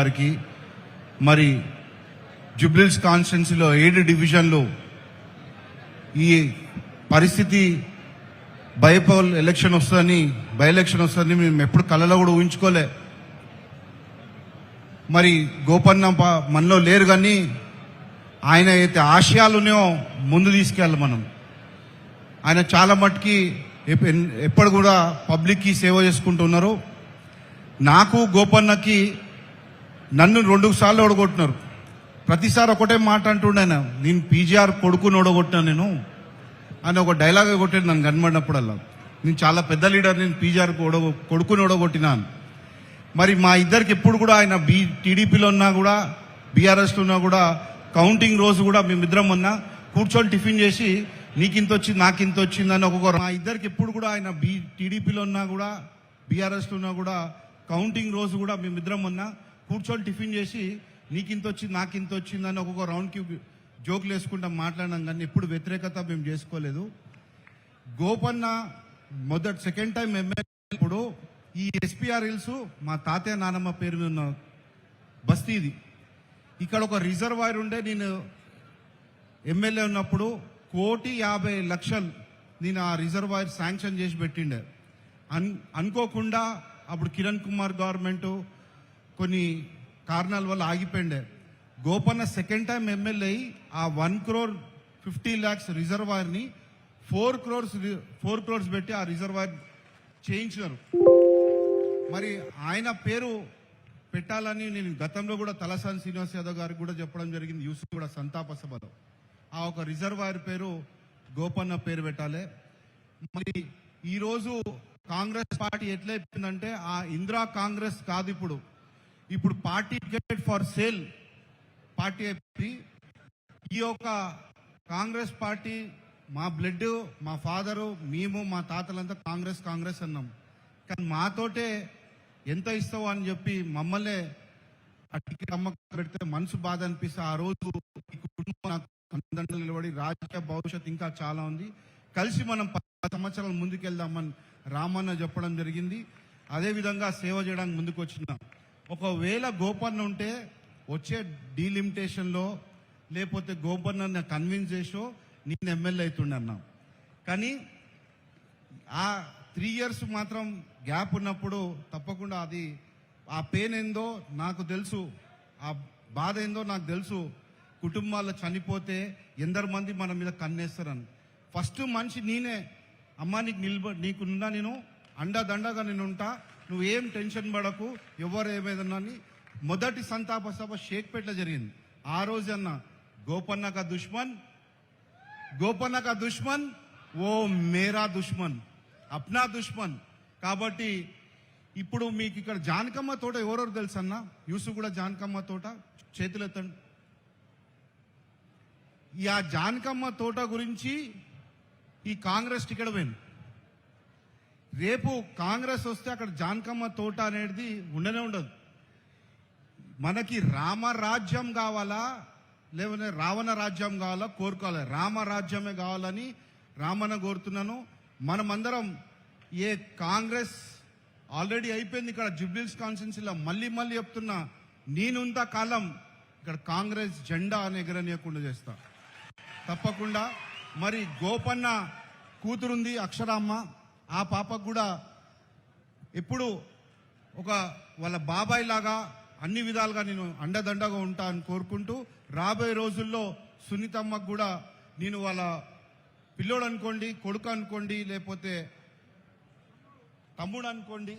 గారికి మరి జూబ్లీహిల్స్ కాన్స్టిట్యున్సీలో 7 డివిజన్లు ఈ పరిస్థితి బైపోల్ ఎలక్షన్ వస్తుందని బై ఎలక్షన్ వస్తుందని మేము ఎప్పుడు కలలో కూడా ఊహించుకోలే. మరి గోపన్న మనలో లేరు, కానీ ఆయన అయితే ఆశయాలునో ముందు తీసుకెళ్ళాలి. మనం ఆయన చాలా మట్టుకి ఎప్పుడు కూడా పబ్లిక్కి సేవ చేసుకుంటున్నారు. నాకు గోపన్నకి నన్ను 2 సార్లు ఓడగొట్టినారు. ప్రతిసారి ఒకటే మాట అంటుండే, నేను పీజీఆర్ కొడుకుని ఓడగొట్టినా నేను అని ఒక డైలాగ్ కొట్టాడు నన్ను కనబడినప్పుడల్లా. నేను చాలా పెద్ద లీడర్, నేను పీజీఆర్ కొడుకుని ఓడగొట్టినాను. మరి మా ఇద్దరికి ఎప్పుడు కూడా ఆయన టీడీపీలో ఉన్నా కూడా బీఆర్ఎస్లో ఉన్నా కూడా కౌంటింగ్ రోజు కూడా మేమిద్దరం ఉన్నా కూర్చొని టిఫిన్ చేసి నీకింత వచ్చింది నాకింత వచ్చిందని ఒక్కొక్కరు. మా ఇద్దరికి ఎప్పుడు కూడా ఆయన టీడీపీలో ఉన్నా కూడా బీఆర్ఎస్లో ఉన్నా కూడా కౌంటింగ్ రోజు కూడా మేమిద్దరం ఉన్నా కూర్చొని టిఫిన్ చేసి నీకింత వచ్చింది నాకింత వచ్చిందని ఒక్కొక్క రౌండ్కి జోకులు వేసుకుంటాం, మాట్లాడినాం, కానీ ఎప్పుడు వ్యతిరేకత మేము చేసుకోలేదు. గోపన్న సెకండ్ టైం ఎమ్మెల్యే ఇప్పుడు ఈ ఎస్పీఆర్ హిల్స్ మా తాతయ్య నానమ్మ పేరు మీద ఉన్న బస్తీ ఇది. ఇక్కడ ఒక రిజర్వాయర్ ఉండే, నేను ఎమ్మెల్యే ఉన్నప్పుడు 1,50,00,000 నేను ఆ రిజర్వాయర్ శాంక్షన్ చేసి పెట్టిండే. అనుకోకుండా అప్పుడు కిరణ్ కుమార్ గవర్నమెంట్ కొన్ని కారణాల వల్ల ఆగిపోయిండే. గోపన్న సెకండ్ టైం ఎమ్మెల్యే ఆ 1,50,00,000 రిజర్వాయర్ని 4 crores పెట్టి ఆ రిజర్వాయర్ చేయించినారు. మరి ఆయన పేరు పెట్టాలని నేను గతంలో కూడా తలసాని శ్రీనివాస్ యాదవ్ గారికి కూడా చెప్పడం జరిగింది, యూసుఫ్ కూడా సంతాప సభలో. ఆ ఒక రిజర్వాయర్ పేరు గోపన్న పేరు పెట్టాలి. మరి ఈరోజు కాంగ్రెస్ పార్టీ ఎట్లయిపోయిందంటే ఆ ఇందిరా కాంగ్రెస్ కాదు, ఇప్పుడు party ticket for sale party అయిపోయింది. ఈ యొక్క కాంగ్రెస్ పార్టీ మా బ్లడ్, మా ఫాదరు, మేము, మా తాతలంతా కాంగ్రెస్ అన్నాం. కానీ మాతోటే ఎంత ఇస్తావు అని చెప్పి మమ్మల్ని ఆ టికెట్ అమ్మకం పెడితే మనసు బాధ అనిపిస్తే ఆ రోజు ఈ కుటుంబం నాకు అందండలు నిలబడి రాజకీయ భవిష్యత్తు ఇంకా చాలా ఉంది, కలిసి మనం 10 సంవత్సరాలు ముందుకెళ్దామని రామన్న చెప్పడం జరిగింది. అదేవిధంగా సేవ చేయడానికి ముందుకు వచ్చిన ఒకవేళ గోపన్న ఉంటే వచ్చే డీలిమిటేషన్లో లేకపోతే గోపన్న కన్విన్స్ చేసో నేను ఎమ్మెల్యే అవుతుండే అన్నా. కానీ ఆ 3 years మాత్రం గ్యాప్ ఉన్నప్పుడు తప్పకుండా అది ఆ పెయిన్ ఏందో నాకు తెలుసు, ఆ బాధ ఏందో నాకు తెలుసు. కుటుంబాల్లో చనిపోతే ఎందరు మంది మన మీద కన్నేస్తారని ఫస్ట్ మనిషి నేనే. అమ్మా నీకున్నా నేను అండదండగా నేను ఉంటా, నువ్వేం టెన్షన్ పడకు, ఎవరు ఏమేదన్నా అని మొదటి సంతాప సభ షేక్పేటలో జరిగింది. ఆ రోజు అన్న గోపన్న కా దుష్మన్ ఓ మేరా దుష్మన్, అప్నా దుష్మన్. కాబట్టి ఇప్పుడు మీకు ఇక్కడ జానకమ్మ తోట ఎవరెవరు తెలుసు అన్న? యూసుఫ్ కూడా జానకమ్మ తోట చేతులెత్తండి. ఈ ఆ జానకమ్మ తోట గురించి ఈ కాంగ్రెస్ టికెట్ పోయింది. రేపు కాంగ్రెస్ వస్తే అక్కడ జానకమ్మ తోట అనేది ఉండనే ఉండదు. మనకి రామరాజ్యం కావాలా లేకపోతే రావణ రాజ్యం కావాలా కోరుకోవాలి? రామరాజ్యమే కావాలని రామన్న కోరుతున్నాను. మనమందరం ఏ కాంగ్రెస్ ఆల్రెడీ అయిపోయింది ఇక్కడ జూబ్లీహిల్స్ కాన్స్టిట్యున్సీలో, మళ్ళీ చెప్తున్నా, నేనుంత కాలం ఇక్కడ కాంగ్రెస్ జెండా అని ఎగరనీయకుండా చేస్తా తప్పకుండా. మరి గోపన్న కూతురుంది అక్షరామ్మ, ఆ పాపకు కూడా ఎప్పుడు ఒక వాళ్ళ బాబాయ్ లాగా అన్ని విధాలుగా నేను అండదండగా ఉంటా అని కోరుకుంటూ, రాబోయే రోజుల్లో సునీతమ్మకు కూడా నేను వాళ్ళ పిల్లోడు అనుకోండి, కొడుకు అనుకోండి, లేకపోతే తమ్ముడు అనుకోండి,